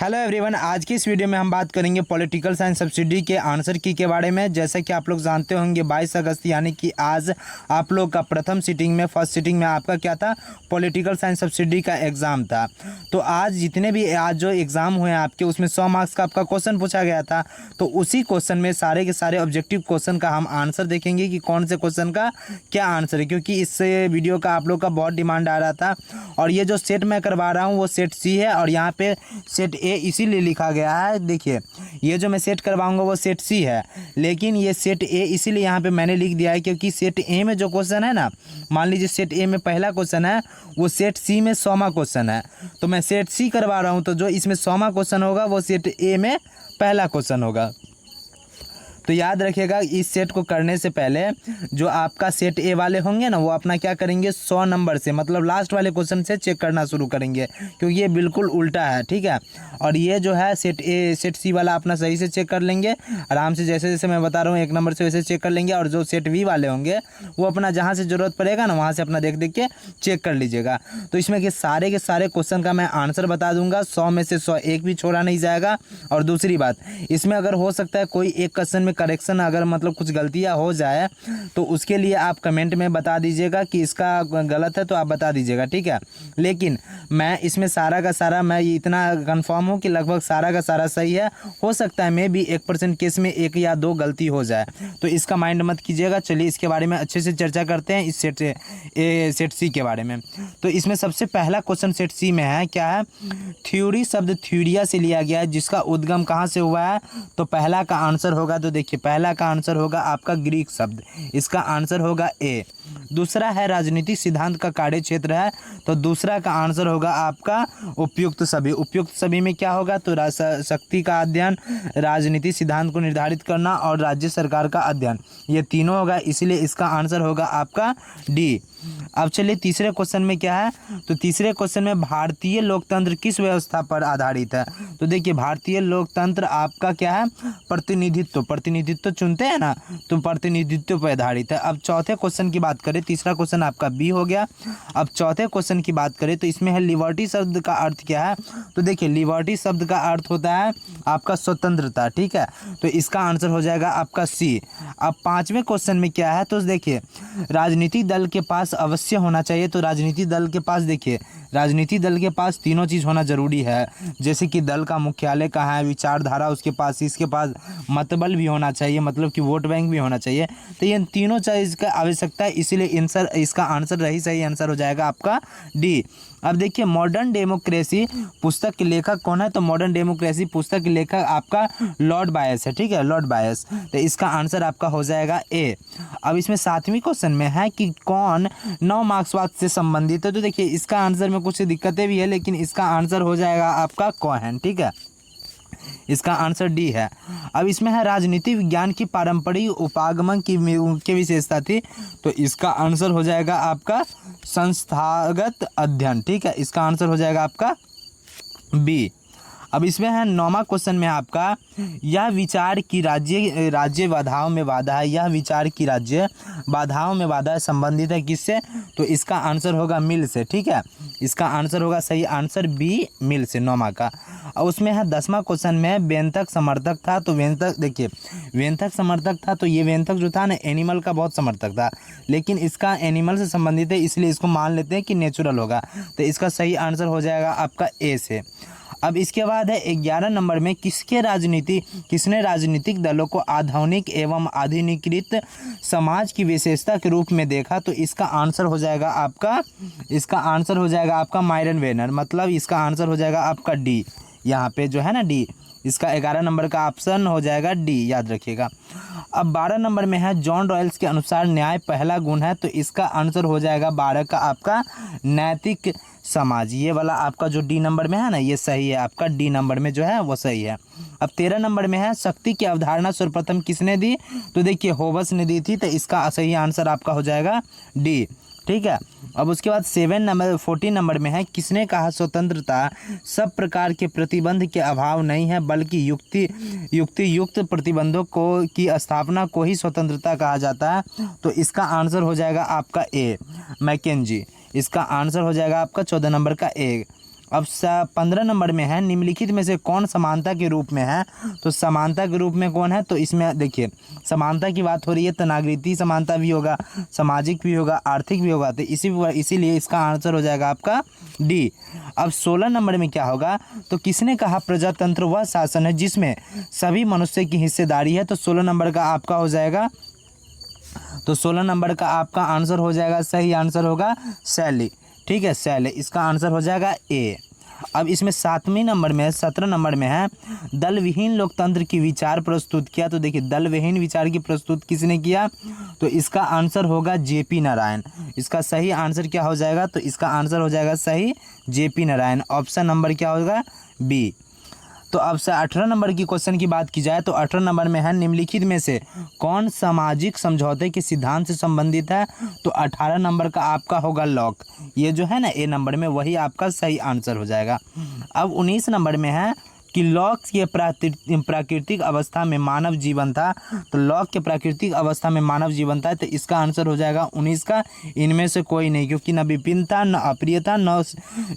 Hello everyone, आज की इस वीडियो में हम बात करेंगे पॉलिटिकल साइंस सब्सिडी के आंसर की के बारे में। जैसा कि आप लोग जानते होंगे 22 अगस्त यानी कि आज आप लोग का फर्स्ट सिटिंग में आपका क्या था, पॉलिटिकल साइंस सब्सिडी का एग्ज़ाम था। तो आज जितने भी आज जो एग्ज़ाम हुए आपके उसमें 100 मार्क्स का आपका क्वेश्चन पूछा गया था। तो उसी क्वेश्चन में सारे के सारे ऑब्जेक्टिव क्वेश्चन का हम आंसर देखेंगे कि कौन से क्वेश्चन का क्या आंसर है, क्योंकि इस वीडियो का आप लोग का बहुत डिमांड आ रहा था। और ये जो सेट मैं करवा रहा हूँ वो सेट सी है और यहाँ पे सेट ए इसीलिए लिखा गया है। देखिए, ये जो मैं सेट करवाऊंगा वो सेट सी है, लेकिन ये सेट ए इसीलिए यहाँ पे मैंने लिख दिया है क्योंकि सेट ए में जो क्वेश्चन है ना, मान लीजिए सेट ए में पहला क्वेश्चन है वो सेट सी में 100वां क्वेश्चन है। तो मैं सेट सी करवा रहा हूँ, तो जो इसमें 100वां क्वेश्चन होगा वो सेट ए में पहला क्वेश्चन होगा। तो याद रखिएगा, इस सेट को करने से पहले जो आपका सेट ए वाले होंगे ना वो अपना क्या करेंगे, 100 नंबर से मतलब लास्ट वाले क्वेश्चन से चेक करना शुरू करेंगे, क्योंकि ये बिल्कुल उल्टा है। ठीक है, और ये जो है सेट ए सेट सी वाला अपना सही से चेक कर लेंगे आराम से, जैसे जैसे मैं बता रहा हूँ 1 नंबर से वैसे चेक कर लेंगे। और जो सेट वी वाले होंगे वो अपना जहाँ से ज़रूरत पड़ेगा ना वहाँ से अपना देख देख के चेक कर लीजिएगा। तो इसमें के सारे क्वेश्चन का मैं आंसर बता दूंगा, 100 में से 100 एक भी छोड़ा नहीं जाएगा। और दूसरी बात, इसमें अगर हो सकता है कोई एक क्वेश्चन में करेक्शन अगर मतलब कुछ गलतियां हो जाए तो उसके लिए आप कमेंट में बता दीजिएगा कि इसका गलत है तो आप बता दीजिएगा। ठीक है, लेकिन मैं इसमें सारा का सारा मैं इतना कंफर्म हूँ कि लगभग सारा का सारा सही है। हो सकता है मैं भी 1% केस में 1 या 2 गलती हो जाए, तो इसका माइंड मत कीजिएगा। चलिए इसके बारे में अच्छे से चर्चा करते हैं, इस सेट सी के बारे में। तो इसमें सबसे पहला क्वेश्चन सेट सी में है, क्या है, थ्योरी शब्द थ्यूरिया से लिया गया है, जिसका उद्गम कहाँ से हुआ है। तो पहला का आंसर होगा, तो देखिए पहला का आंसर होगा आपका ग्रीक शब्द, इसका आंसर होगा ए। दूसरा है राजनीतिक सिद्धांत का कार्य क्षेत्र है, तो दूसरा का आंसर होगा आपका उपयुक्त सभी। उपयुक्त सभी में क्या होगा, तो शक्ति का अध्ययन, राजनीतिक सिद्धांत को निर्धारित करना और राज्य सरकार का अध्ययन, ये तीनों होगा, इसलिए इसका आंसर होगा आपका डी। अब चलिए तीसरे क्वेश्चन में क्या है, तो तीसरे क्वेश्चन में भारतीय लोकतंत्र किस व्यवस्था पर आधारित है। तो देखिए भारतीय लोकतंत्र आपका क्या है, प्रतिनिधित्व चुनते हैं ना, तो प्रतिनिधित्व पर आधारित है। अब चौथे क्वेश्चन की बात करें, तीसरा क्वेश्चन आपका बी हो गया। अब चौथे क्वेश्चन की बात करें तो इसमें है लिबर्टी शब्द का अर्थ क्या है। तो देखिए लिबर्टी शब्द का अर्थ होता है आपका स्वतंत्रता। ठीक है, तो इसका आंसर हो जाएगा आपका सी। अब पांचवें क्वेश्चन में क्या है, तो देखिए राजनीतिक दल के पास अवश्य होना चाहिए। तो राजनीतिक दल के पास देखिए, राजनीतिक दल के पास तीनों चीज़ होना जरूरी है, जैसे कि दल का मुख्यालय कहाँ है, विचारधारा उसके पास, इसके पास मतबल भी होना चाहिए, मतलब कि वोट बैंक भी होना चाहिए। तो ये तीनों चीज़ का आवश्यकता है, इसीलिए इसका आंसर सही आंसर हो जाएगा आपका डी। अब देखिए मॉडर्न डेमोक्रेसी पुस्तक के लेखक कौन है, तो मॉडर्न डेमोक्रेसी पुस्तक के लेखक आपका लॉर्ड बायस है। ठीक है, लॉर्ड बायस, तो इसका आंसर आपका हो जाएगा ए। अब इसमें 7वीं क्वेश्चन में है कि कौन नव मार्क्सवाद से संबंधित है। तो देखिए इसका आंसर में कुछ दिक्कतें भी है, लेकिन इसका आंसर हो जाएगा आपका कोहेन। ठीक है, इसका आंसर डी है। अब इसमें है राजनीति विज्ञान की पारंपरिक उपागमन की विशेषता थी, तो इसका आंसर हो जाएगा आपका संस्थागत अध्ययन। ठीक है, इसका आंसर हो जाएगा आपका बी। अब इसमें है 9वां क्वेश्चन में आपका, यह विचार की राज्य बाधाओं में बाधा है, यह विचार की राज्य बाधाओं में बाधा संबंधित है किससे, तो इसका आंसर होगा मिल से। ठीक है, इसका आंसर होगा सही आंसर बी, मिल से, 9वां का। और उसमें है 10वां क्वेश्चन में व्यंजक समर्थक था। तो व्यंजक देखिए, व्यंजक समर्थक था, तो ये व्यंजक जो था ना एनिमल का बहुत समर्थक था, लेकिन इसका एनिमल से संबंधित है, इसलिए इसको मान लेते हैं कि नेचुरल होगा। तो इसका सही आंसर हो जाएगा आपका ए से। अब इसके बाद है 11 नंबर में, किसने राजनीतिक दलों को आधुनिक एवं आधुनिकीकृत समाज की विशेषता के रूप में देखा। तो इसका आंसर हो जाएगा आपका मायरन वेनर, मतलब इसका आंसर हो जाएगा आपका डी। यहाँ पे जो है ना डी, इसका 11 नंबर का ऑप्शन हो जाएगा डी, याद रखिएगा। अब 12 नंबर में है, जॉन रॉयल्स के अनुसार न्याय पहला गुण है। तो इसका आंसर हो जाएगा 12 का आपका नैतिक समाज। ये वाला आपका जो डी नंबर में है ना, ये सही है, आपका डी नंबर में जो है वो सही है। अब 13 नंबर में है, शक्ति की अवधारणा सर्वप्रथम किसने दी। तो देखिए होबस ने दी थी, तो इसका सही आंसर आपका हो जाएगा डी। ठीक है, अब उसके बाद 14 नंबर में है, किसने कहा स्वतंत्रता सब प्रकार के प्रतिबंध के अभाव नहीं है, बल्कि युक्त प्रतिबंधों की स्थापना को ही स्वतंत्रता कहा जाता है। तो इसका आंसर हो जाएगा आपका ए, मैकेंजी। इसका आंसर हो जाएगा आपका 14 नंबर का ए। अब 15 नंबर में है निम्नलिखित में से कौन समानता के रूप में है। तो समानता के रूप में कौन है, तो इसमें देखिए समानता की बात हो रही है तो नागरिकता समानता भी होगा, सामाजिक भी होगा, आर्थिक भी होगा, तो इसीलिए इसका आंसर हो जाएगा आपका डी। अब 16 नंबर में क्या होगा, तो किसने कहा प्रजातंत्र वह शासन है जिसमें सभी मनुष्य की हिस्सेदारी है। तो 16 नंबर का आपका हो जाएगा, तो 16 नंबर का आपका आंसर हो जाएगा, सही आंसर होगा शैली। ठीक है, शैली इसका आंसर हो जाएगा ए। अब इसमें 7वें नंबर में 17 नंबर में है दल विहीन लोकतंत्र की विचार प्रस्तुत किया। तो देखिए दल विहीन विचार की प्रस्तुत किसने किया, तो इसका आंसर होगा जेपी नारायण। इसका सही आंसर क्या हो जाएगा, तो इसका आंसर हो जाएगा सही जेपी नारायण। ऑप्शन नंबर क्या होगा, बी। तो अब से 18 नंबर की क्वेश्चन की बात की जाए तो 18 नंबर में है निम्नलिखित में से कौन सामाजिक समझौते के सिद्धांत से संबंधित है। तो 18 नंबर का आपका होगा लॉक, ये जो है ना ए नंबर में, वही आपका सही आंसर हो जाएगा। अब 19 नंबर में है कि लॉक के प्राकृतिक अवस्था में मानव जीवन था। तो लॉक के प्राकृतिक अवस्था में मानव जीवन था, तो इसका आंसर हो जाएगा 19 का इनमें से कोई नहीं, क्योंकि न विपिनता, न अप्रियता, न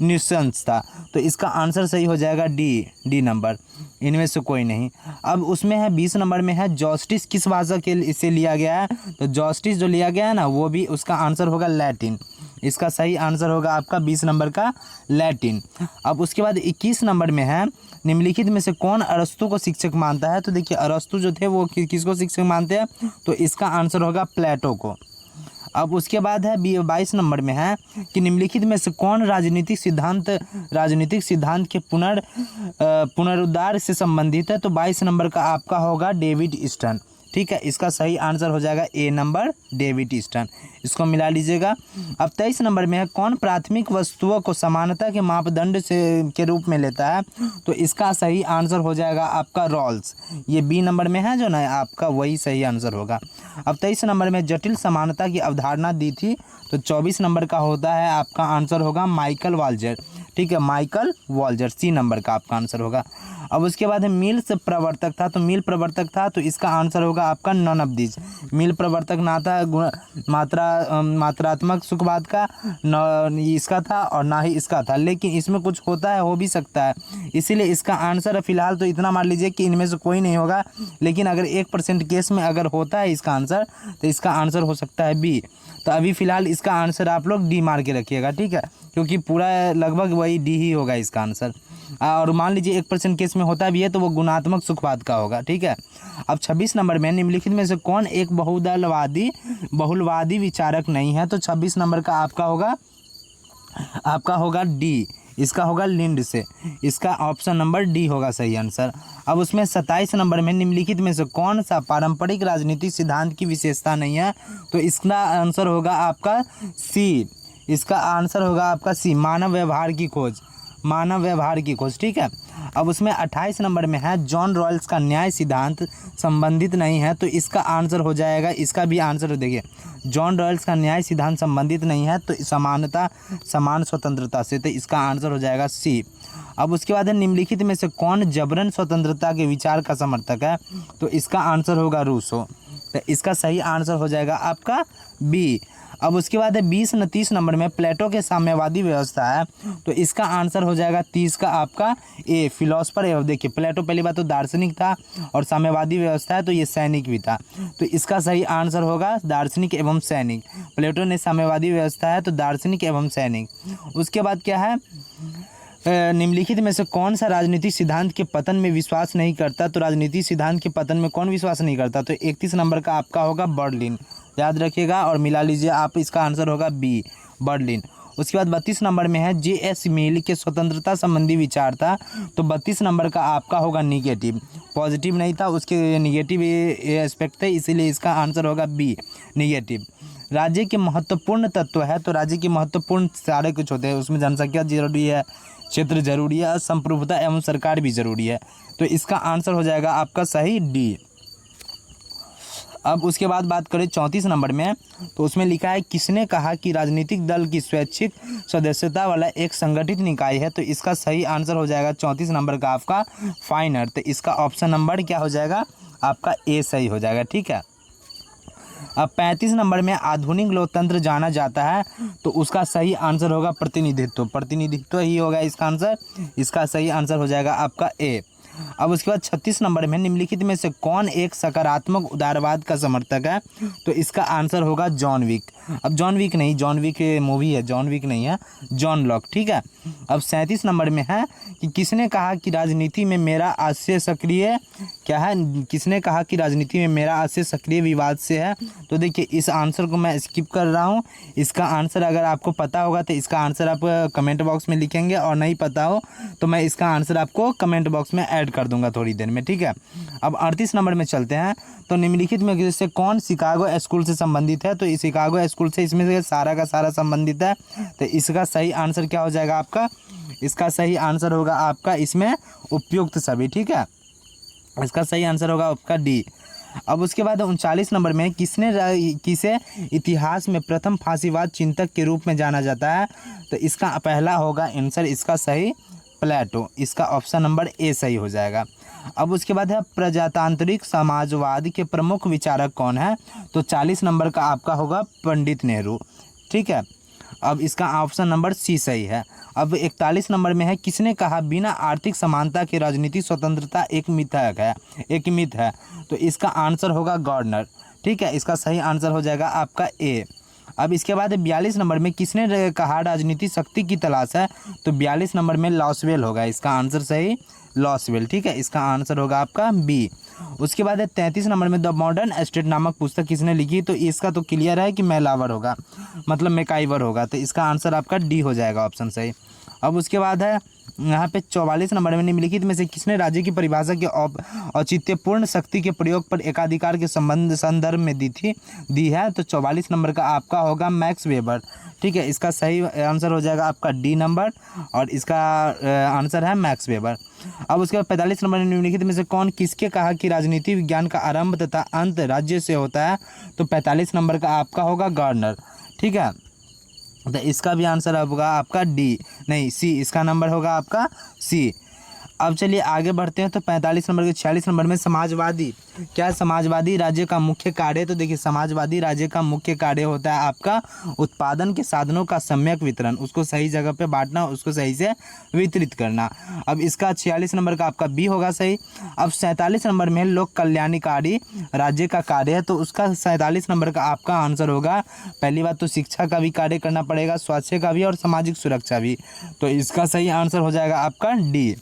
निशंसता। तो इसका आंसर सही हो जाएगा डी नंबर, इनमें से कोई नहीं। अब उसमें है 20 नंबर में है जस्टिस किस भाषा के इसे लिया गया है। तो जस्टिस जो लिया गया है ना, वो भी उसका आंसर होगा लैटिन। इसका सही आंसर होगा आपका 20 नंबर का लैटिन। अब उसके बाद 21 नंबर में है निम्नलिखित में से कौन अरस्तु को शिक्षक मानता है। तो देखिए अरस्तु जो थे वो किसको शिक्षक मानते हैं, तो इसका आंसर होगा प्लेटो को। अब उसके बाद है 22 नंबर में है कि निम्नलिखित में से कौन राजनीतिक सिद्धांत के पुनरुद्धार से संबंधित है। तो 22 नंबर का आपका होगा डेविड ईस्टन। ठीक है, इसका सही आंसर हो जाएगा ए नंबर, डेविड ईस्टन। इसको मिला लीजिएगा। अब 23 नंबर में है कौन प्राथमिक वस्तुओं को समानता के मापदंड के रूप में लेता है। तो इसका सही आंसर हो जाएगा आपका रॉल्स। ये बी नंबर में है जो ना आपका, वही सही आंसर होगा। अब 23 नंबर में जटिल समानता की अवधारणा दी थी। तो 24 नंबर का होता है आपका आंसर होगा माइकल वाल्जर। ठीक है, माइकल वाल्जर, सी नंबर का आपका आंसर होगा। अब उसके बाद है मिल्स प्रवर्तक था। तो मिल प्रवर्तक था, तो इसका आंसर होगा आपका नन ऑफ दिस। मिल प्रवर्तक ना था मात्रात्मक सुखवाद का, न इसका था और ना ही इसका था, लेकिन इसमें कुछ होता है, हो भी सकता है, इसीलिए इसका आंसर फिलहाल तो इतना मान लीजिए कि इनमें से कोई नहीं होगा। लेकिन अगर 1% केस में अगर होता है इसका आंसर, तो इसका आंसर हो सकता है बी। तो अभी फ़िलहाल इसका आंसर आप लोग डी मार के रखिएगा। ठीक है, क्योंकि पूरा लगभग वही डी ही होगा इसका आंसर। और मान लीजिए 1% केस में होता भी है तो वो गुणात्मक सुखवाद का होगा। ठीक है, अब 26 नंबर में निम्नलिखित में से कौन एक बहुलवादी विचारक नहीं है। तो 26 नंबर का आपका होगा डी। इसका होगा लिंड से। इसका ऑप्शन नंबर डी होगा सही आंसर। अब उसमें 27 नंबर में निम्नलिखित में से कौन सा पारंपरिक राजनीतिक सिद्धांत की विशेषता नहीं है। तो इसका आंसर होगा आपका सी। इसका आंसर होगा आपका सी, मानव व्यवहार की खोज। ठीक है, अब उसमें 28 नंबर में है जॉन रॉल्स का न्याय सिद्धांत संबंधित नहीं है। तो इसका आंसर हो जाएगा, इसका भी आंसर देखिए, जॉन रॉल्स का न्याय सिद्धांत संबंधित नहीं है तो समान स्वतंत्रता से, तो इसका आंसर हो जाएगा सी। अब उसके बाद है निम्नलिखित में से कौन जबरन स्वतंत्रता के विचार का समर्थक है। तो इसका आंसर होगा रूसो। तो इसका सही आंसर हो जाएगा आपका बी। अब उसके बाद है 30 नंबर में प्लेटो के साम्यवादी व्यवस्था है। तो इसका आंसर हो जाएगा 30 का आपका ए, फिलोसफर एवं, देखिए प्लेटो पहली बात तो दार्शनिक था और साम्यवादी व्यवस्था है तो ये सैनिक भी था। तो इसका सही आंसर होगा दार्शनिक एवं सैनिक। प्लेटो ने साम्यवादी व्यवस्था है तो दार्शनिक एवं सैनिक। उसके बाद क्या है, निम्नलिखित में से कौन सा राजनीतिक सिद्धांत के पतन में विश्वास नहीं करता। तो राजनीतिक सिद्धांत के पतन में कौन विश्वास नहीं करता। तो 31 नंबर का आपका होगा बर्लिन, याद रखिएगा और मिला लीजिए आप। इसका आंसर होगा बी, बर्लिन। उसके बाद 32 नंबर में है जे.एस. मिल के स्वतंत्रता संबंधी विचार था। तो 32 नंबर का आपका होगा निगेटिव, पॉजिटिव नहीं था, उसके निगेटिव एस्पेक्ट थे, इसीलिए इसका आंसर होगा बी, निगेटिव। राज्य के महत्वपूर्ण तत्व है। तो राज्य के महत्वपूर्ण सारे कुछ होते हैं, उसमें जनसंख्या जरूरी है, क्षेत्र जरूरी है, संप्रभुता एवं सरकार भी जरूरी है। तो इसका आंसर हो जाएगा आपका सही डी। अब उसके बाद बात करें 34 नंबर में, तो उसमें लिखा है किसने कहा कि राजनीतिक दल की स्वैच्छिक सदस्यता वाला एक संगठित निकाय है। तो इसका सही आंसर हो जाएगा 34 नंबर का आपका फाइनर। तो इसका ऑप्शन नंबर क्या हो जाएगा आपका ए सही हो जाएगा। ठीक है, अब 35 नंबर में आधुनिक लोकतंत्र जाना जाता है, तो उसका सही आंसर होगा प्रतिनिधित्व। प्रतिनिधित्व ही होगा इसका आंसर। इसका सही आंसर हो जाएगा आपका ए। अब उसके बाद 36 नंबर में निम्नलिखित में से कौन एक सकारात्मक उदारवाद का समर्थक है, तो इसका आंसर होगा जॉन विक। अब जॉन विक नहीं, जॉन विक मूवी है, जॉन विक नहीं है, जॉन लॉक, ठीक है। अब 37 नंबर में है कि किसने कहा कि राजनीति में मेरा आशय सक्रिय क्या है, किसने कहा कि राजनीति में मेरा आशय सक्रिय विवाद से है। तो देखिए इस आंसर को मैं स्किप कर रहा हूँ। इसका आंसर अगर आपको पता होगा तो इसका आंसर आप कमेंट बॉक्स में लिखेंगे, और नहीं पता हो तो मैं इसका आंसर आपको कमेंट बॉक्स में ऐड कर दूंगा थोड़ी देर में, ठीक है। अब 38 नंबर में चलते हैं। तो निम्नलिखित में से कौन शिकागो स्कूल से संबंधित है, तो इस शिकागो स्कूल से इसमें से सारा का सारा संबंधित है। तो इसका सही आंसर क्या हो जाएगा आपका, इसका सही आंसर होगा आपका इसमें उपयुक्त सभी, ठीक है। इसका सही आंसर होगा आपका डी। अब उसके बाद 39 नंबर में किसे इतिहास में प्रथम फांसीवाद चिंतक के रूप में जाना जाता है, तो इसका पहला होगा आंसर इसका सही प्लेटो। इसका ऑप्शन नंबर ए सही हो जाएगा। अब उसके बाद है प्रजातांत्रिक समाजवाद के प्रमुख विचारक कौन है, तो 40 नंबर का आपका होगा पंडित नेहरू, ठीक है। अब इसका ऑप्शन नंबर सी सही है। अब 41 नंबर में है किसने कहा बिना आर्थिक समानता की राजनीतिक स्वतंत्रता एक मिथ है, तो इसका आंसर होगा गवर्नर, ठीक है। इसका सही आंसर हो जाएगा आपका ए। अब इसके बाद 42 नंबर में किसने कहा राजनीतिक शक्ति की तलाश है, तो 42 नंबर में लॉसवेल होगा। इसका आंसर सही लॉसवेल, ठीक है। इसका आंसर होगा आपका बी। उसके बाद 33 नंबर में द मॉडर्न स्टेट नामक पुस्तक किसने लिखी, तो इसका तो क्लियर है कि मैलावर होगा, मतलब मैकाइवर होगा। तो इसका आंसर आपका डी हो जाएगा, ऑप्शन सही। अब उसके बाद है यहाँ पे 44 नंबर में निम्नलिखित में से किसने राज्य की परिभाषा के औचित्यपूर्ण शक्ति के प्रयोग पर एकाधिकार के संदर्भ में दी है, तो 44 नंबर का आपका होगा मैक्स वेबर, ठीक है। इसका सही आंसर हो जाएगा आपका डी नंबर, और इसका आंसर है मैक्स वेबर। अब उसके बाद 45 नंबर में निम्नलिखित में से कौन किसके कहा कि राजनीति विज्ञान का आरंभ तथा अंत राज्य से होता है, तो 45 नंबर का आपका होगा गार्डनर, ठीक है। तो इसका भी आंसर होगा आपका डी, नहीं सी, इसका नंबर होगा आपका सी। अब चलिए आगे बढ़ते हैं। तो 45 नंबर के 46 नंबर में समाजवादी राज्य का मुख्य कार्य, तो देखिए समाजवादी राज्य का मुख्य कार्य होता है आपका उत्पादन के साधनों का सम्यक वितरण, उसको सही जगह पे बांटना, उसको सही से वितरित करना। अब इसका 46 नंबर का आपका बी होगा सही। अब 47 नंबर में लोक कल्याणकारी राज्य का कार्य है, तो उसका 47 नंबर का आपका आंसर होगा, पहली बात तो शिक्षा का भी कार्य करना पड़ेगा, स्वास्थ्य का भी और सामाजिक सुरक्षा भी, तो इसका सही आंसर हो जाएगा आपका डी।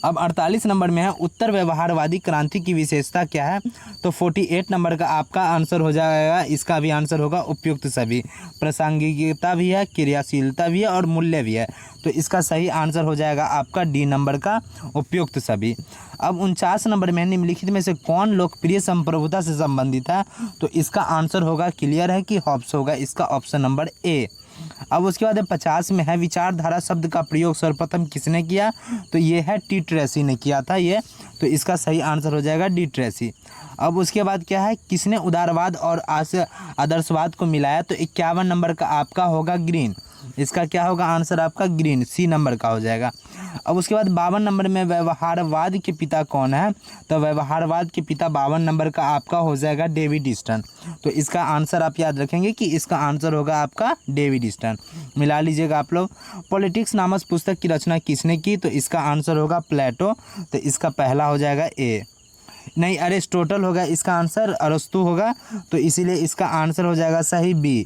अब 48 नंबर में है उत्तर व्यवहारवादी क्रांति की विशेषता क्या है, तो 48 नंबर का आपका आंसर हो जाएगा, इसका भी आंसर होगा उपयुक्त सभी। प्रासंगिकता भी है, क्रियाशीलता भी है और मूल्य भी है, तो इसका सही आंसर हो जाएगा आपका डी नंबर का उपयुक्त सभी। अब 49 नंबर में निम्नलिखित में से कौन लोकप्रिय संप्रभुता से संबंधित है, तो इसका आंसर होगा क्लियर है कि हॉब्स होगा, इसका ऑप्शन नंबर ए। अब उसके बाद 50 में है विचारधारा शब्द का प्रयोग सर्वप्रथम किसने किया, तो ये है टी ट्रेसी ने किया था ये, तो इसका सही आंसर हो जाएगा डी ट्रेसी। अब उसके बाद क्या है किसने उदारवाद और आदर्शवाद को मिलाया, तो 51 नंबर का आपका होगा ग्रीन, इसका क्या होगा आंसर आपका ग्रीन, सी नंबर का हो जाएगा। अब उसके बाद 52 नंबर में व्यवहारवाद के पिता कौन है, तो व्यवहारवाद के पिता 52 नंबर का आपका हो जाएगा डेविड ईस्टन, तो इसका आंसर आप याद रखेंगे कि इसका आंसर होगा आपका डेविड ईस्टन, मिला लीजिएगा आप लोग। पॉलिटिक्स नामक पुस्तक की रचना किसने की, तो इसका आंसर होगा प्लेटो, तो इसका पहला हो जाएगा ए, नहीं अरिस्टोटल होगा इसका आंसर, अरस्तु होगा, तो इसीलिए इसका आंसर हो जाएगा सही बी।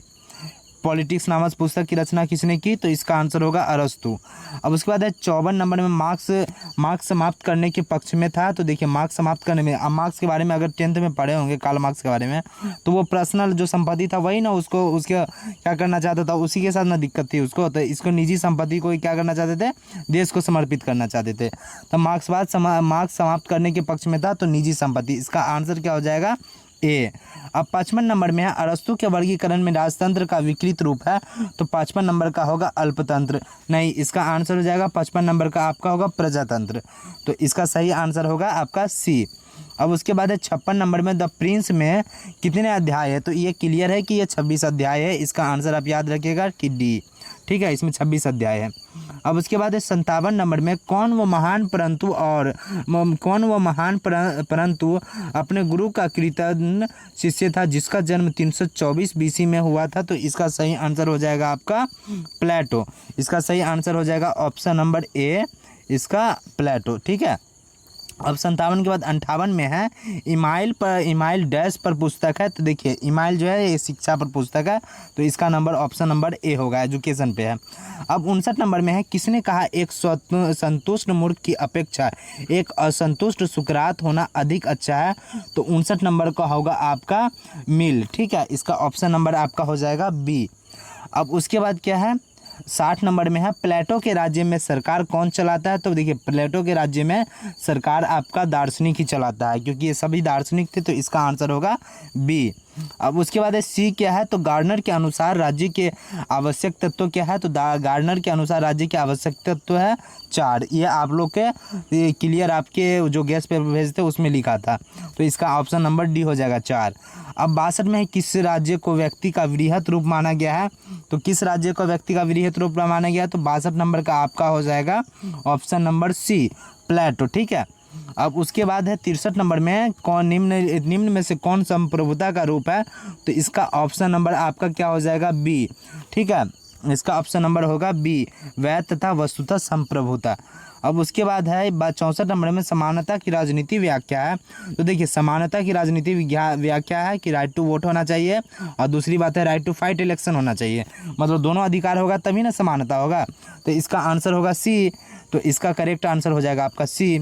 पॉलिटिक्स नामक पुस्तक की रचना किसने की, तो इसका आंसर होगा अरस्तु। अब उसके बाद है 54 नंबर में मार्क्स समाप्त करने के पक्ष में था, तो देखिए मार्क्स समाप्त करने में, अब मार्क्स के बारे में अगर 10th में पढ़े होंगे कार्ल मार्क्स के बारे में, तो वो पर्सनल जो संपत्ति था वही ना, उसको उसके क्या करना चाहता था, उसी के साथ ना दिक्कत थी उसको, तो इसको निजी संपत्ति को क्या करना चाहते थे, देश को समर्पित करना चाहते थे। तो मार्क्स समाप्त करने के पक्ष में था, तो निजी संपत्ति, इसका आंसर क्या हो जाएगा ए। अब 55 नंबर में है अरस्तु के वर्गीकरण में राजतंत्र का विकृत रूप है, तो 55 नंबर का होगा अल्पतंत्र, नहीं इसका आंसर हो जाएगा 55 नंबर का आपका होगा प्रजातंत्र, तो इसका सही आंसर होगा आपका सी। अब उसके बाद है 56 नंबर में द प्रिंस में कितने अध्याय है, तो ये क्लियर है कि ये 26 अध्याय है, इसका आंसर आप याद रखिएगा कि डी, ठीक है, इसमें 26 अध्याय है। अब उसके बाद 57 नंबर में कौन वो महान परंतु अपने गुरु का कृतज्ञ शिष्य था जिसका जन्म 324 BC में हुआ था? तो इसका सही आंसर हो जाएगा आपका प्लेटो। इसका सही आंसर हो जाएगा ऑप्शन नंबर ए, इसका प्लेटो। ठीक है। अब 57 के बाद 58 में है इमाइल डैश पर पुस्तक है। तो देखिए इमाइल जो है ये शिक्षा पर पुस्तक है, तो इसका नंबर ऑप्शन नंबर ए होगा, एजुकेशन पे है। अब 59 नंबर में है किसने कहा एक संतुष्ट मूर्ख की अपेक्षा एक असंतुष्ट सुकरात होना अधिक अच्छा है? तो 59 नंबर का होगा आपका मिल। ठीक है, इसका ऑप्शन नंबर आपका हो जाएगा बी। अब उसके बाद क्या है 60 नंबर में है प्लेटो के राज्य में सरकार कौन चलाता है? तो देखिए प्लेटो के राज्य में सरकार आपका दार्शनिक ही चलाता है, क्योंकि ये सभी दार्शनिक थे, तो इसका आंसर होगा बी। अब उसके बाद है सी क्या है? तो गार्डनर के अनुसार राज्य के आवश्यक तत्व क्या है? तो गार्डनर के अनुसार राज्य के आवश्यक तत्व है 4। ये आप लोग के क्लियर आपके जो गैस पे भेजते उसमें लिखा था, तो इसका ऑप्शन नंबर डी हो जाएगा 4। अब 62 में है किस राज्य को व्यक्ति का वृहत रूप माना गया है? तो किस राज्य को व्यक्ति का वृहत रूप माना गया है? तो 62 नंबर का आपका हो जाएगा ऑप्शन नंबर सी, प्लेटो। ठीक है। अब उसके बाद है 63 नंबर में कौन निम्न में से कौन संप्रभुता का रूप है? तो इसका ऑप्शन नंबर आपका क्या हो जाएगा बी। ठीक है, इसका ऑप्शन नंबर होगा बी, वैध तथा वस्तुतः संप्रभुता। अब उसके बाद है 64 नंबर में समानता की राजनीति व्याख्या है। तो देखिए समानता की राजनीति व्याख्या है कि राइट टू वोट होना चाहिए, और दूसरी बात है राइट टू फाइट इलेक्शन होना चाहिए, मतलब दोनों अधिकार होगा तभी ना समानता होगा। तो इसका आंसर होगा सी, तो इसका करेक्ट आंसर हो जाएगा आपका सी।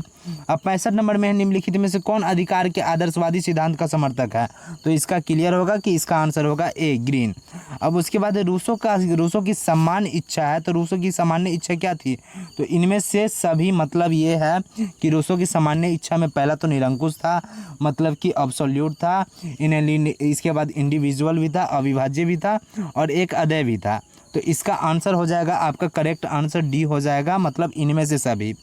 अब 65 नंबर में निम्नलिखित में से कौन अधिकार के आदर्शवादी सिद्धांत का समर्थक है? तो इसका क्लियर होगा कि इसका आंसर होगा ए, ग्रीन। अब उसके बाद रूसो की सम्मान इच्छा है। तो रूसो की सामान्य इच्छा क्या थी? तो इनमें से सभी मतलब ये है कि रूसो की सामान्य इच्छा में पहला तो निरंकुश था, मतलब कि अब्सोल्यूट था, इसके बाद इंडिविजुअल भी था, अविभाज्य भी था, और एक अद्वैय भी था। तो इसका आंसर हो जाएगा आपका करेक्ट आंसर डी हो जाएगा, मतलब इनमें से सभी।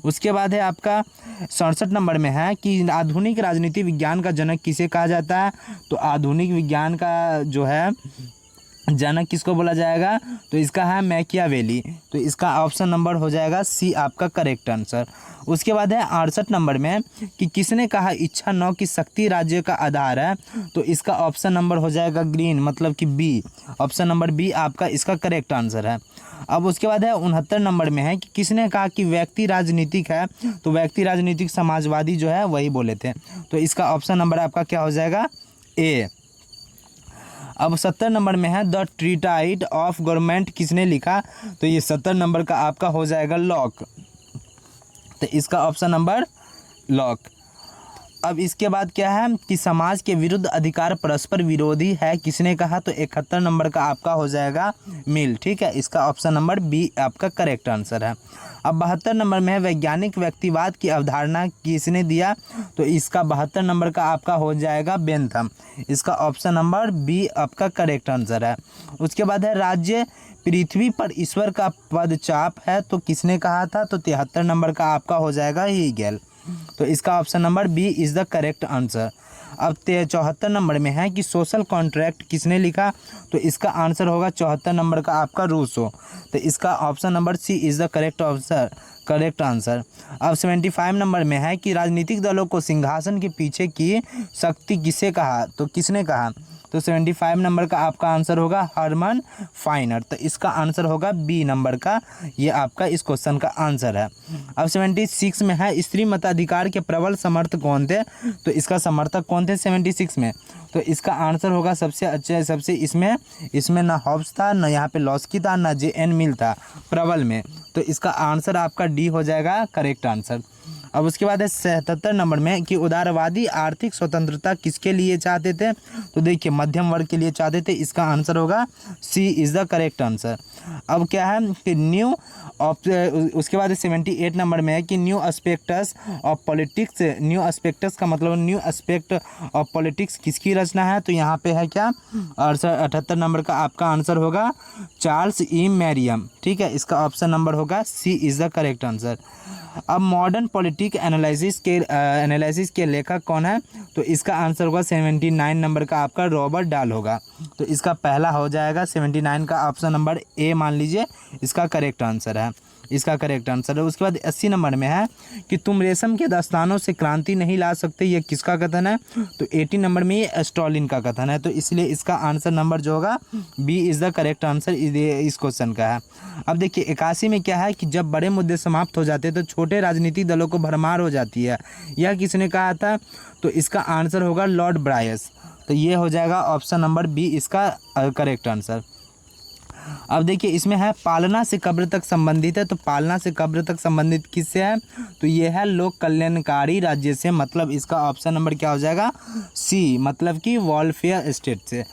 उसके बाद है आपका 67 नंबर में है कि आधुनिक राजनीति विज्ञान का जनक किसे कहा जाता है? तो आधुनिक विज्ञान का जो है जनक किसको बोला जाएगा? तो इसका है मैकियावेली। तो इसका ऑप्शन नंबर हो जाएगा सी, आपका करेक्ट आंसर। उसके बाद है 68 नंबर में कि किसने कहा इच्छा 9 की शक्ति राज्य का आधार है? तो इसका ऑप्शन नंबर हो जाएगा ग्रीन, मतलब कि बी, ऑप्शन नंबर बी आपका इसका करेक्ट आंसर है। अब उसके बाद है 69 नंबर में है कि किसने कहा कि व्यक्ति राजनीतिक है? तो व्यक्ति राजनीतिक समाजवादी जो है वही बोले थे, तो इसका ऑप्शन नंबर आपका क्या हो जाएगा ए। अब 70 नंबर में है द ट्रीटाइड ऑफ गवर्नमेंट किसने लिखा? तो ये 70 नंबर का आपका हो जाएगा लॉक, तो इसका ऑप्शन नंबर लॉक। अब इसके बाद क्या है कि समाज के विरुद्ध अधिकार परस्पर विरोधी है किसने कहा? तो 71 नंबर का आपका हो जाएगा मिल। ठीक है, इसका ऑप्शन नंबर बी आपका करेक्ट आंसर है। अब 72 नंबर में है वैज्ञानिक व्यक्तिवाद की अवधारणा किसने दिया? तो इसका 72 नंबर का आपका हो जाएगा बेंथम, इसका ऑप्शन नंबर बी आपका करेक्ट आंसर है। उसके बाद है राज्य पृथ्वी पर ईश्वर का पदचाप है, तो किसने कहा था? तो 73 नंबर का आपका हो जाएगा हीगेल, तो इसका option number B is the correct answer. अब 74 नंबर में है कि सोशल कॉन्ट्रैक्ट किसने लिखा? तो इसका आंसर होगा 74 नंबर का आपका रूसो, तो इसका option number C is the correct answer. अब 75 नंबर में है कि राजनीतिक दलों को सिंहासन के पीछे की शक्ति किसे कहा? तो किसने कहा? तो 75 नंबर का आपका आंसर होगा हरमन फाइनर, तो इसका आंसर होगा बी नंबर का, ये आपका इस क्वेश्चन का आंसर है। अब 76 में है स्त्री मताधिकार के प्रबल समर्थक कौन थे? तो इसका समर्थक कौन थे 76 में? तो इसका आंसर होगा सबसे इसमें ना हॉब्स था, ना यहाँ पे लॉस्की था, ना जे.एन. मिल था प्रबल में, तो इसका आंसर आपका डी हो जाएगा करेक्ट आंसर। अब उसके बाद है 77 नंबर में कि उदारवादी आर्थिक स्वतंत्रता किसके लिए चाहते थे? तो देखिए मध्यम वर्ग के लिए चाहते थे, इसका आंसर होगा सी इज़ द करेक्ट आंसर। अब क्या है कि उसके बाद 78 नंबर में है कि new aspects of politics, new aspects का मतलब न्यू एस्पेक्ट ऑफ पॉलिटिक्स किसकी रचना है? तो यहाँ पे है क्या 78 नंबर का आपका आंसर होगा चार्ल्स ई मैरियम, ठीक है, इसका ऑप्शन नंबर होगा सी इज़ द करेक्ट आंसर। अब मॉडर्न पॉलिटिक एनालिसिस के लेखक कौन है? तो इसका आंसर होगा 79 नंबर का आपका रॉबर्ट डाल होगा। तो इसका पहला हो जाएगा 79 का ऑप्शन नंबर ए मान लीजिए इसका करेक्ट आंसर है, इसका करेक्ट आंसर है। उसके बाद 80 नंबर में है कि तुम रेशम के दस्तानों से क्रांति नहीं ला सकते, ये किसका कथन है? तो 80 नंबर में ये स्टॉलिन का कथन है। तो इसलिए इसका आंसर नंबर जो होगा B is the correct answer इस क्वेश्चन का है। अब देखिए 81 में क्या है कि जब बड़े मुद्दे समाप्त हो जाते हैं तो छोटे राजनीतिक दलों को भरमार हो जाती है, यह किसने कहा था? तो इसका आंसर होगा लॉर्ड ब्रायस। तो ये हो जाएगा ऑप्शन नंबर बी इसका करेक्ट आंसर। अब देखिए इसमें है पालना से कब्र तक संबंधित है, तो पालना से कब्र तक संबंधित किससे है? तो ये है लोक कल्याणकारी राज्य से, मतलब इसका ऑप्शन नंबर क्या हो जाएगा? सी, मतलब कि वेलफेयर स्टेट से।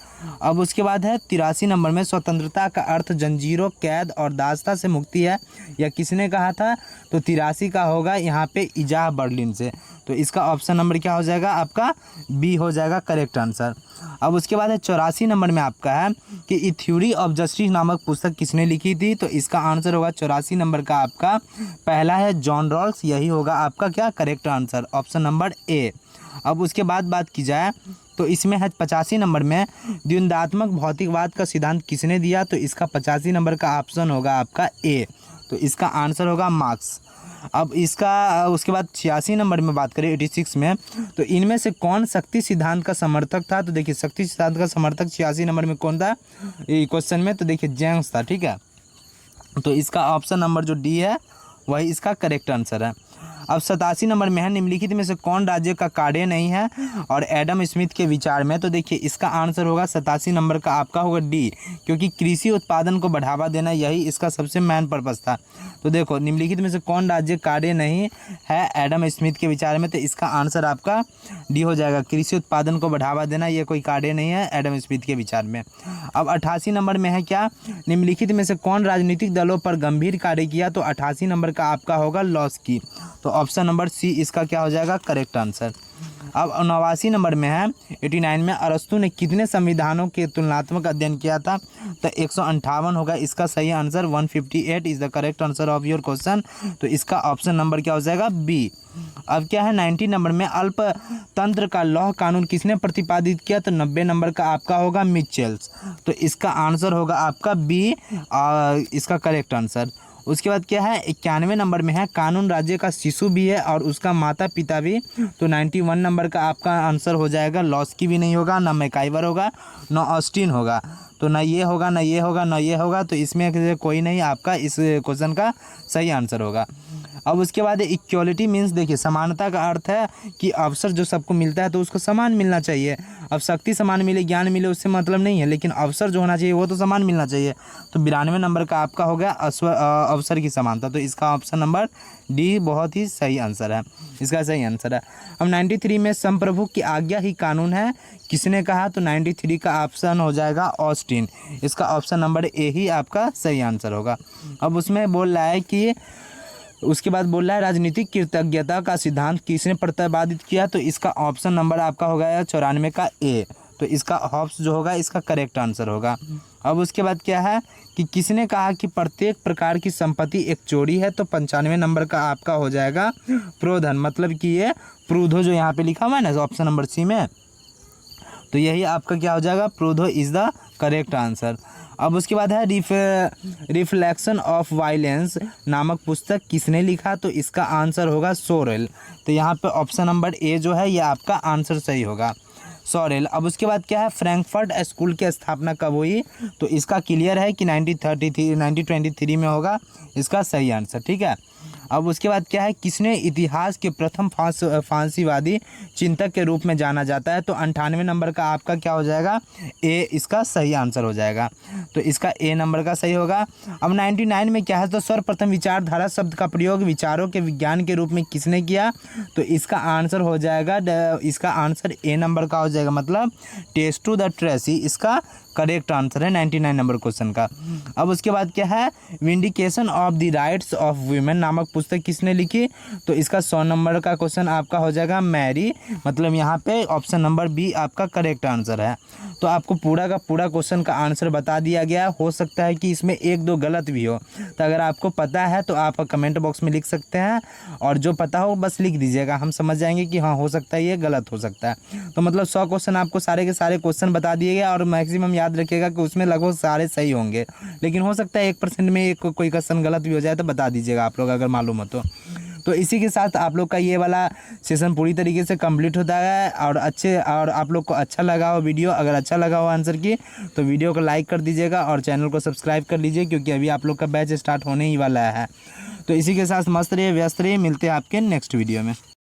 अब उसके बाद है 83 नंबर में स्वतंत्रता का अर्थ जंजीरों, कैद और दासता से मुक्ति है, यह किसने कहा था? तो 83 का होगा यहाँ पे इजाह बर्लिन से। तो इसका ऑप्शन नंबर क्या हो जाएगा आपका? बी हो जाएगा करेक्ट आंसर। अब उसके बाद है 84 नंबर में आपका है कि ए थ्योरी ऑफ जस्टिस नामक पुस्तक किसने लिखी थी? तो इसका आंसर होगा 84 नंबर का आपका पहला है जॉन रॉल्स, यही होगा आपका क्या correct answer, option number A. अब उसके बाद बात की जाए तो इसमें है 85 नंबर में द्वंद्वात्मक भौतिकवाद का सिद्धांत किसने दिया? तो इसका 85 नंबर का ऑप्शन होगा आपका ए। तो इसका आंसर होगा मार्क्स। अब इसका उसके बाद 86 नंबर में बात करें 86 में, तो इनमें से कौन शक्ति सिद्धांत का समर्थक था? तो देखिए शक्ति सिद्धांत का समर्थक 86 नंबर में कौन था ये क्वेश्चन में? तो देखिए जेम्स था, ठीक है। तो इसका ऑप्शन नंबर जो डी है वही इसका करेक्ट आंसर है। अब 87 नंबर में है निम्नलिखित में से कौन राज्य का कार्य नहीं है और एडम स्मिथ के विचार में? तो देखिए इसका आंसर होगा 87 नंबर का आपका होगा डी, क्योंकि कृषि उत्पादन को बढ़ावा देना यही इसका सबसे मेन पर्पस था। तो देखो निम्नलिखित में से कौन राज्य कार्य नहीं है एडम स्मिथ के विचार में? तो इसका आंसर आपका डी हो जाएगा, कृषि उत्पादन को बढ़ावा देना ये कोई कार्य नहीं है एडम स्मिथ के विचार में। अब 88 नंबर में है क्या? निम्नलिखित में से कौन राजनीतिक दलों पर गंभीर कार्य किया? तो 88 नंबर का आपका होगा लॉस्की। तो ऑप्शन नंबर सी इसका क्या हो जाएगा करेक्ट आंसर। अब 89 नंबर में है 89 में अरस्तु ने कितने संविधानों के तुलनात्मक अध्ययन किया था? तो 158 होगा इसका सही answer, 158 is the correct answer of your question. तो इसका ऑप्शन नंबर क्या हो जाएगा बी। अब क्या है 90 नंबर में अल्पतंत्र का लौह कानून किसने प्रतिपादित किया? तो 90 नंबर का आपका होगा मिचेल्स। तो इसका आंसर होगा आपका बी इसका करेक्ट आंसर। उसके बाद क्या है 91 नंबर में है कानून राज्य का शिशु भी है और उसका माता पिता भी। तो 91 नंबर का आपका आंसर हो जाएगा लॉस्की भी नहीं होगा, ना मैकाइवर होगा, ना ऑस्टिन होगा। तो ना ये होगा, ना ये होगा, ना ये होगा। तो इसमें कोई नहीं आपका इस क्वेश्चन का सही आंसर होगा। अब उसके बाद इक्वलिटी मीन्स देखिए समानता का अर्थ है कि अवसर जो सबको मिलता है तो उसको समान मिलना चाहिए। अब शक्ति समान मिले, ज्ञान मिले, उससे मतलब नहीं है, लेकिन अवसर जो होना चाहिए वो तो समान मिलना चाहिए। तो 92 नंबर का आपका हो गया अवसर की समानता। तो इसका ऑप्शन नंबर डी बहुत ही सही आंसर है, इसका सही आंसर है। अब 93 में संप्रभु की आज्ञा ही कानून है किसने कहा? तो 93 का ऑप्शन हो जाएगा ऑस्टिन। इसका ऑप्शन नंबर ए ही आपका सही आंसर होगा। अब उसमें बोल रहा है कि उसके बाद बोल रहा है राजनीतिक कृतज्ञता का सिद्धांत किसने प्रतिपादित किया? तो इसका ऑप्शन नंबर आपका हो गया 94 का ए। तो इसका हॉब्स जो होगा इसका करेक्ट आंसर होगा। अब उसके बाद क्या है कि किसने कहा कि प्रत्येक प्रकार की संपत्ति एक चोरी है? तो 95 नंबर का आपका हो जाएगा प्रोधन, मतलब कि ये प्रूधो जो यहाँ पे लिखा हुआ है ना ऑप्शन नंबर सी में, तो यही आपका क्या हो जाएगा प्रूधो इज़ द करेक्ट आंसर। अब उसके बाद है रिफ्लेक्शन ऑफ वायलेंस नामक पुस्तक किसने लिखा? तो इसका आंसर होगा सोरेल। तो यहाँ पे ऑप्शन नंबर ए जो है ये आपका आंसर सही होगा, सोरेल। अब उसके बाद क्या है फ्रैंकफर्ट स्कूल की स्थापना कब हुई? तो इसका क्लियर है कि 1923 में होगा इसका सही आंसर, ठीक है। अब उसके बाद क्या है किसने इतिहास के प्रथम फांसीवादी चिंतक के रूप में जाना जाता है? तो 98 नंबर का आपका क्या हो जाएगा ए इसका सही आंसर हो जाएगा। तो इसका ए नंबर का सही होगा। अब 99 में क्या है तो सर्वप्रथम विचारधारा शब्द का प्रयोग विचारों के विज्ञान के रूप में किसने किया? तो इसका आंसर हो जाएगा इसका आंसर ए नंबर का हो जाएगा, मतलब टेस्टू द ट्रेसी इसका करेक्ट आंसर है 99 नंबर क्वेश्चन का। अब उसके बाद क्या है vindication of the rights of women नामक पुस्तक किसने लिखी? तो इसका 100 नंबर का क्वेश्चन आपका हो जाएगा मैरी, मतलब यहाँ पे ऑप्शन नंबर बी आपका करेक्ट आंसर है। तो आपको पूरा का पूरा क्वेश्चन का आंसर बता दिया गया। हो सकता है कि इसमें एक दो गलत भी हो, तो अगर आपको पता है तो आप कमेंट बॉक्स में लिख सकते हैं, और जो पता हो बस लिख दीजिएगा, हम समझ जाएंगे कि हाँ हो सकता है ये गलत हो सकता है। तो मतलब 100 क्वेश्चन आपको सारे के सारे क्वेश्चन बता दिए गए, और मैक्सिमम याद रखिएगा कि उसमें लगभग सारे सही होंगे, लेकिन हो सकता है 1% में कोई क्वेश्चन गलत भी हो जाए, तो बता दीजिएगा आप लोग अगर मालूम हो तो इसी के साथ आप लोग का ये वाला सेशन पूरी तरीके से कंप्लीट होता है। और आप लोग को अच्छा लगा हो वीडियो, अगर अच्छा लगा हो आंसर की, तो वीडियो को लाइक कर दीजिएगा और चैनल को सब्सक्राइब कर लीजिए, क्योंकि अभी आप लोग का बैच स्टार्ट होने ही वाला है। तो इसी के साथ मस्त रहिए, व्यस्त रहिए, मिलते हैं आपके नेक्स्ट वीडियो में।